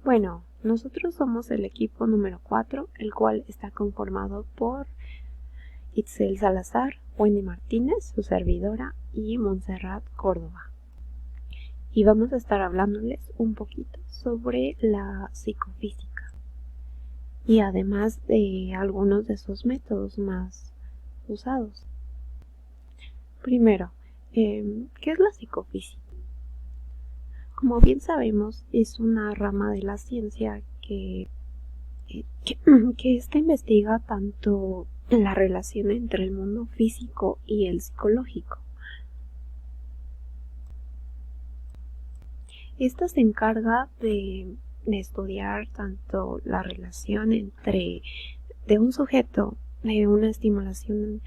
Bueno, nosotros somos el equipo número 4, el cual está conformado por Itzel Salazar, Wendy Martínez, su servidora, y Montserrat Córdoba. Y vamos a estar hablándoles un poquito sobre la psicofísica y además de algunos de sus métodos más usados. Primero, ¿qué es la psicofísica? Como bien sabemos, es una rama de la ciencia que esta investiga tanto la relación entre el mundo físico y el psicológico. Esta se encarga de estudiar tanto la relación entre de un sujeto, de una estimulación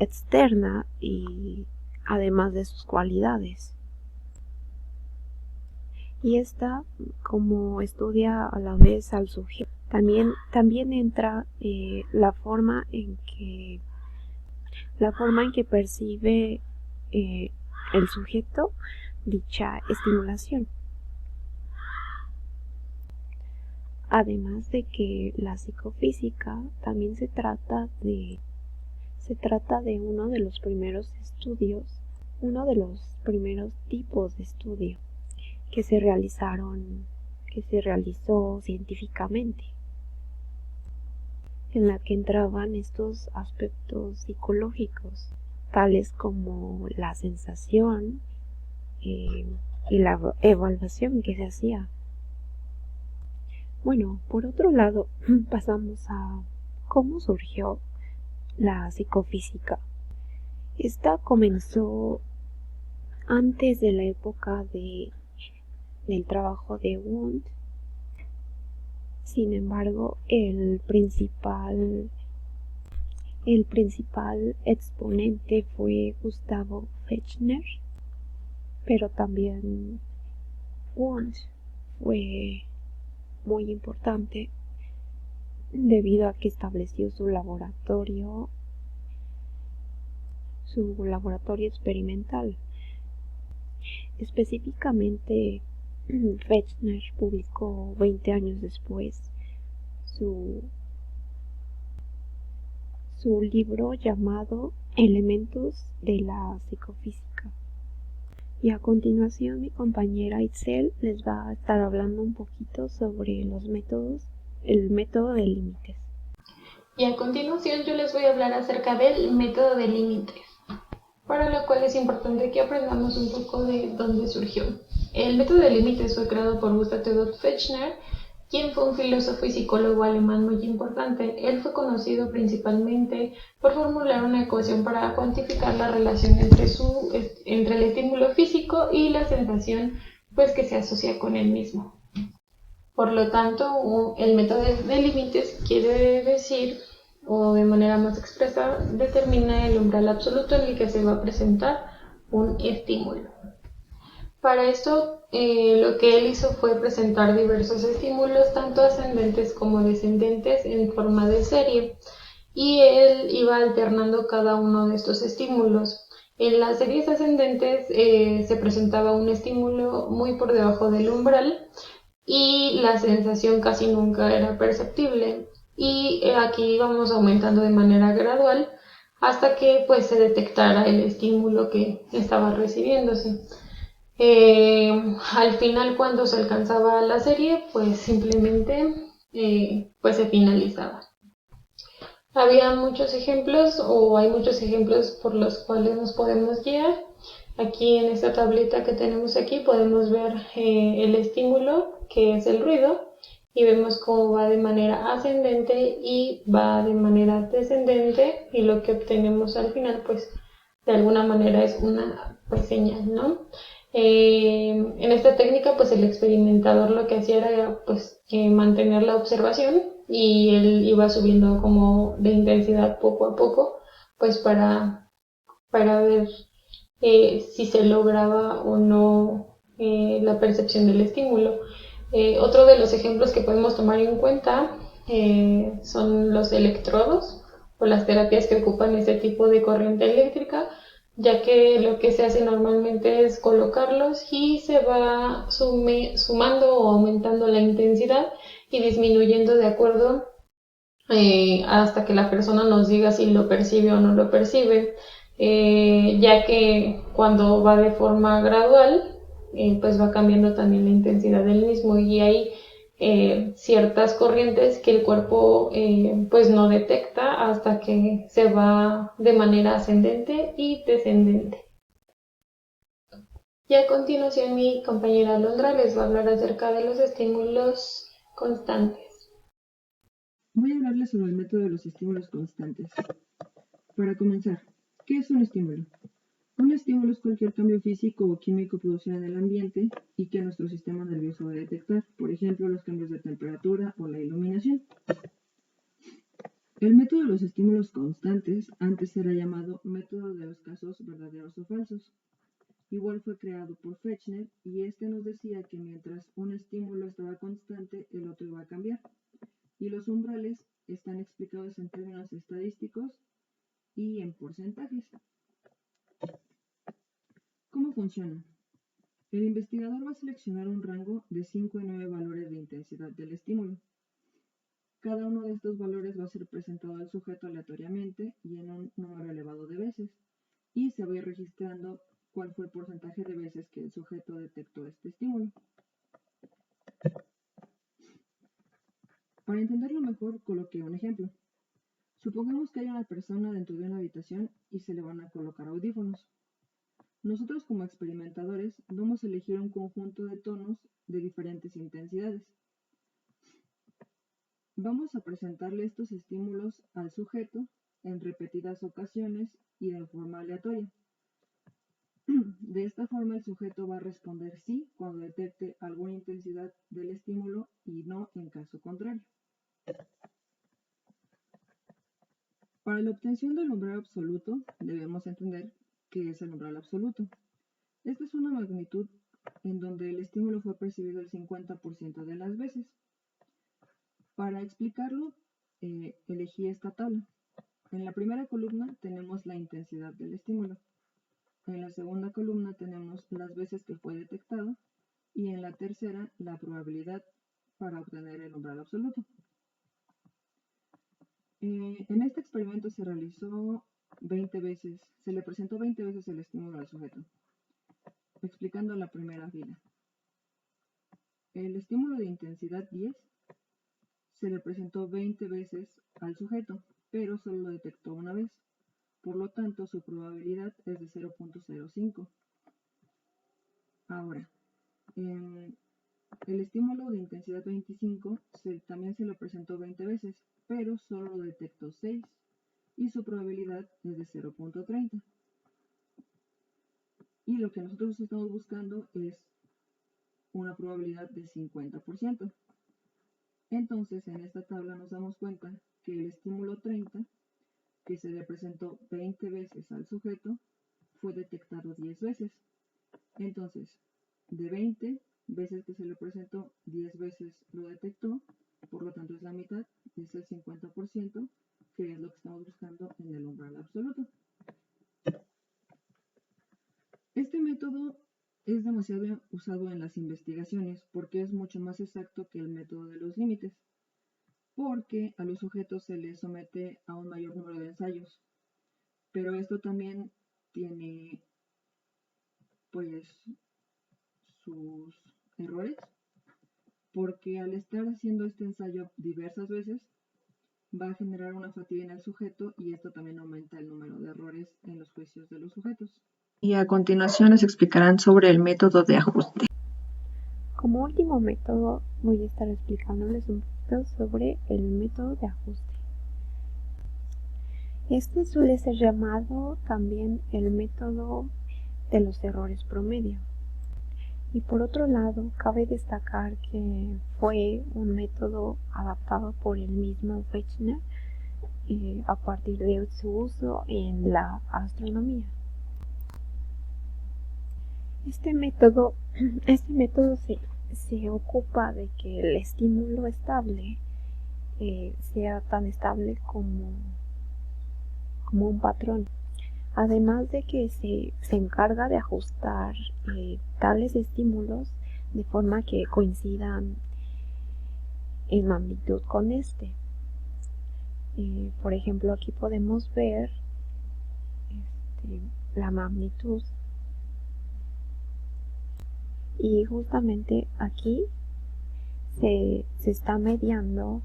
externa y además de sus cualidades. Y esta, como estudia a la vez al sujeto, también entra la forma en que percibe el sujeto dicha estimulación. Además de que la psicofísica también se trata de uno de los primeros estudios, uno de los primeros tipos de estudio que se realizó científicamente, en la que entraban estos aspectos psicológicos, tales como la sensación y la evaluación que se hacía. Bueno, por otro lado, pasamos a cómo surgió la psicofísica. Esta comenzó antes de la época del trabajo de Wundt. Sin embargo, el principal exponente fue Gustavo Fechner, pero también Wundt fue muy importante debido a que estableció su laboratorio experimental. Específicamente, Fechner publicó 20 años después su libro llamado Elementos de la psicofísica. Y a continuación mi compañera Itzel les va a estar hablando un poquito sobre el método de límites. Y a continuación yo les voy a hablar acerca del método de límites, para lo cual es importante que aprendamos un poco de dónde surgió. El método de límites fue creado por Gustav Theodor Fechner, quien fue un filósofo y psicólogo alemán muy importante. Él fue conocido principalmente por formular una ecuación para cuantificar la relación entre el estímulo físico y la sensación que se asocia con él mismo. Por lo tanto, el método de límites quiere decir, o de manera más expresa, determina el umbral absoluto en el que se va a presentar un estímulo. Para esto, lo que él hizo fue presentar diversos estímulos, tanto ascendentes como descendentes, en forma de serie, y él iba alternando cada uno de estos estímulos. En las series ascendentes se presentaba un estímulo muy por debajo del umbral y la sensación casi nunca era perceptible, y aquí vamos aumentando de manera gradual hasta que se detectara el estímulo que estaba recibiéndose. Al final, cuando se alcanzaba la serie, simplemente se finalizaba. Había muchos ejemplos, o hay muchos ejemplos por los cuales nos podemos guiar. Aquí en esta tableta que tenemos aquí podemos ver el estímulo, que es el ruido, y vemos cómo va de manera ascendente y va de manera descendente, y lo que obtenemos al final de alguna manera es una señal, ¿no? En esta técnica el experimentador lo que hacía era mantener la observación, y él iba subiendo como de intensidad poco a poco para ver si se lograba o no la percepción del estímulo. Otro de los ejemplos que podemos tomar en cuenta son los electrodos o las terapias que ocupan este tipo de corriente eléctrica, ya que lo que se hace normalmente es colocarlos y se va sumando o aumentando la intensidad y disminuyendo de acuerdo hasta que la persona nos diga si lo percibe o no lo percibe, ya que cuando va de forma gradual, pues va cambiando también la intensidad del mismo y hay ciertas corrientes que el cuerpo pues no detecta hasta que se va de manera ascendente y descendente. Y a continuación mi compañera Alondra les va a hablar acerca de los estímulos constantes. Voy a hablarles sobre el método de los estímulos constantes. Para comenzar, ¿qué es un estímulo? Un estímulo es cualquier cambio físico o químico producido en el ambiente y que nuestro sistema nervioso va a detectar, por ejemplo, los cambios de temperatura o la iluminación. El método de los estímulos constantes antes era llamado método de los casos verdaderos o falsos. Igual fue creado por Fechner y este nos decía que mientras un estímulo estaba constante, el otro iba a cambiar. Y los umbrales están explicados en términos estadísticos y en porcentajes. ¿Cómo funciona? El investigador va a seleccionar un rango de 5 y 9 valores de intensidad del estímulo. Cada uno de estos valores va a ser presentado al sujeto aleatoriamente y en un número elevado de veces, y se va a ir registrando cuál fue el porcentaje de veces que el sujeto detectó este estímulo. Para entenderlo mejor, coloqué un ejemplo. Supongamos que hay una persona dentro de una habitación y se le van a colocar audífonos. Nosotros como experimentadores vamos a elegir un conjunto de tonos de diferentes intensidades. Vamos a presentarle estos estímulos al sujeto en repetidas ocasiones y de forma aleatoria. De esta forma el sujeto va a responder sí cuando detecte alguna intensidad del estímulo y no en caso contrario. Para la obtención del umbral absoluto debemos entender qué es el umbral absoluto. Esta es una magnitud en donde el estímulo fue percibido el 50% de las veces. Para explicarlo, elegí esta tabla. En la primera columna tenemos la intensidad del estímulo. En la segunda columna tenemos las veces que fue detectado y en la tercera la probabilidad para obtener el umbral absoluto. En este experimento se realizó 20 veces, se le presentó 20 veces el estímulo al sujeto. Explicando la primera fila. El estímulo de intensidad 10 se le presentó 20 veces al sujeto, pero solo lo detectó una vez. Por lo tanto, su probabilidad es de 0.05. Ahora, el estímulo de intensidad 25 también se lo presentó 20 veces, pero solo lo detectó 6 y su probabilidad es de 0.30. Y lo que nosotros estamos buscando es una probabilidad de 50%. Entonces, en esta tabla nos damos cuenta que el estímulo 30, que se le presentó 20 veces al sujeto, fue detectado 10 veces. Entonces, de 20 veces que se le presentó, 10 veces lo detectó, por lo tanto es la mitad, es el 50%, que es lo que estamos buscando en el umbral absoluto. Este método es demasiado usado en las investigaciones porque es mucho más exacto que el método de los límites, porque a los sujetos se les somete a un mayor número de ensayos, pero esto también tiene pues sus errores, porque al estar haciendo este ensayo diversas veces va a generar una fatiga en el sujeto y esto también aumenta el número de errores en los juicios de los sujetos. Y a continuación les explicarán sobre el método de ajuste. Como último método voy a estar explicándoles un poquito sobre el método de ajuste. Este suele ser llamado también el método de los errores promedio. Y por otro lado, cabe destacar que fue un método adaptado por el mismo Fechner a partir de su uso en la astronomía. Este método se ocupa de que el estímulo estable sea tan estable como un patrón. además de que se encarga de ajustar tales estímulos de forma que coincidan en magnitud con este. Por ejemplo, aquí podemos ver la magnitud, y justamente aquí se está mediando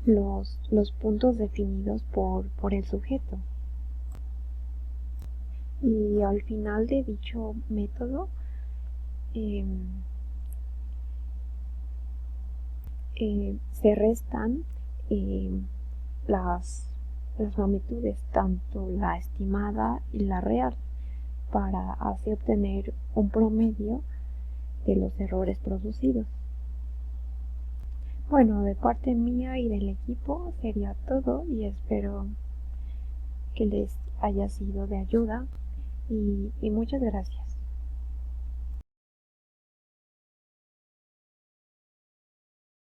los puntos definidos por el sujeto. Y al final de dicho método se restan las magnitudes, tanto la estimada y la real, para así obtener un promedio de los errores producidos. Bueno, de parte mía y del equipo sería todo, y espero que les haya sido de ayuda, y muchas gracias.